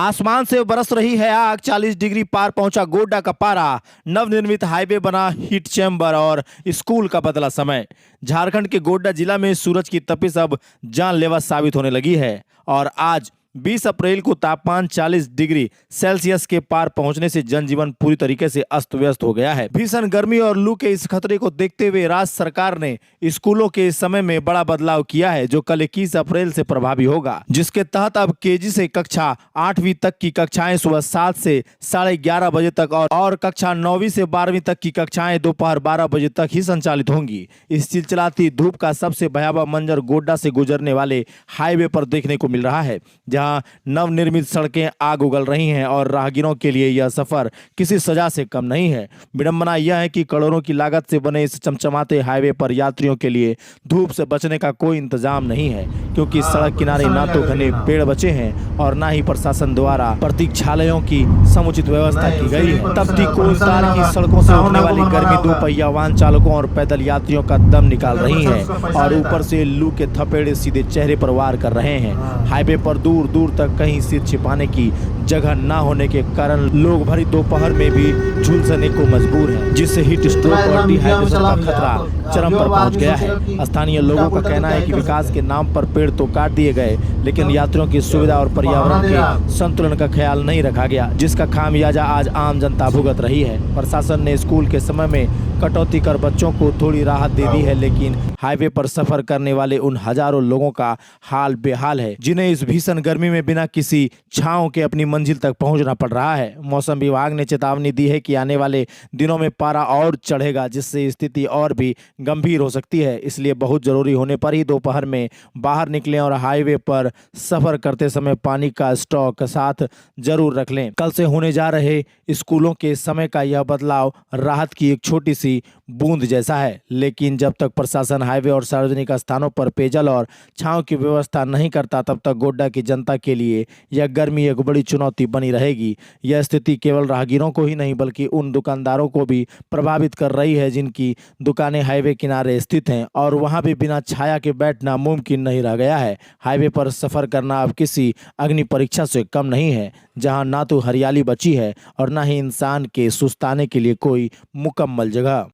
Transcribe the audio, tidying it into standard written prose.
आसमान से बरस रही है आग, 40 डिग्री पार पहुंचा गोड्डा का पारा। नवनिर्मित हाईवे बना हीट चैम्बर और स्कूल का बदला समय। झारखंड के गोड्डा जिला में सूरज की तपिश अब जानलेवा साबित होने लगी है और आज 20 अप्रैल को तापमान 40 डिग्री सेल्सियस के पार पहुंचने से जनजीवन पूरी तरीके से अस्त व्यस्त हो गया है। भीषण गर्मी और लू के इस खतरे को देखते हुए राज्य सरकार ने स्कूलों के समय में बड़ा बदलाव किया है, जो कल 21 अप्रैल से प्रभावी होगा, जिसके तहत अब केजी से कक्षा 8वीं तक की कक्षाएं सुबह 7 से 11:30 बजे तक और कक्षा 9वीं से 12वीं तक की कक्षाएं दोपहर 12 बजे तक ही संचालित होंगी। इस चिलचिलाती धूप का सबसे भयावह मंजर गोड्डा से गुजरने वाले हाईवे पर देखने को मिल रहा है, जहां नवनिर्मित सड़कें आग उगल रही हैं और राहगीरों के लिए यह सफर किसी सजा से कम नहीं है। विडंबना यह है कि करोड़ों की लागत से बने इस चमचमाते हाईवे पर यात्रियों के लिए धूप से बचने का कोई इंतजाम नहीं है, क्योंकि सड़क किनारे ना तो घने पेड़ बचे हैं और ना ही प्रशासन द्वारा प्रतीक्षालयों की समुचित व्यवस्था की गई है। तपती कोलतार की सड़कों से उठने वाली गर्मी दो पहिया वाहन चालकों और पैदल यात्रियों का दम निकाल रही है और ऊपर से लू के थपेड़े सीधे चेहरे पर वार कर रहे हैं। हाईवे पर दूर दूर तक कहीं सिर छिपाने की जगह न होने के कारण लोग भरी दोपहर में भी झुलसने को मजबूर हैं, जिससे हीट स्ट्रोक और डिहाइड्रेशन का खतरा चरम पर पहुंच गया है। स्थानीय लोगों का कहना है कि विकास के नाम पर पेड़ तो काट दिए गए, लेकिन यात्रियों की सुविधा और पर्यावरण के संतुलन का ख्याल नहीं रखा गया, जिसका खामियाजा आज आम जनता भुगत रही है। प्रशासन ने स्कूल के समय में कटौती कर बच्चों को थोड़ी राहत दे दी है, लेकिन हाईवे पर सफर करने वाले उन हजारों लोगों का हाल बेहाल है, जिन्हें इस भीषण गर्मी में बिना किसी छांव के अपनी मंजिल तक पहुंचना पड़ रहा है। मौसम विभाग ने चेतावनी दी है कि आने वाले दिनों में पारा और चढ़ेगा, जिससे स्थिति और भी गंभीर हो सकती है। इसलिए बहुत जरूरी होने पर ही दोपहर में बाहर निकलें और हाईवे पर सफर करते समय पानी का स्टॉक साथ जरूर रख लें। कल से होने जा रहे स्कूलों के समय का यह बदलाव राहत की एक छोटी सी बूंद जैसा है, लेकिन जब तक प्रशासन हाईवे और सार्वजनिक स्थानों पर पेयजल और छांव की व्यवस्था नहीं करता, तब तक गोड्डा की जनता के लिए यह गर्मी एक बड़ी चुनौती बनी रहेगी। यह स्थिति केवल राहगीरों को ही नहीं बल्कि उन दुकानदारों को भी प्रभावित कर रही है जिनकी दुकानें हाईवे किनारे स्थित हैं और वहां भी बिना छाया के बैठना मुमकिन नहीं रह गया है। हाईवे पर सफर करना अब किसी अग्नि परीक्षा से कम नहीं है, जहां ना तो हरियाली बची है और ना ही इंसान के सुस्ताने के लिए कोई मुकम्मल जगह।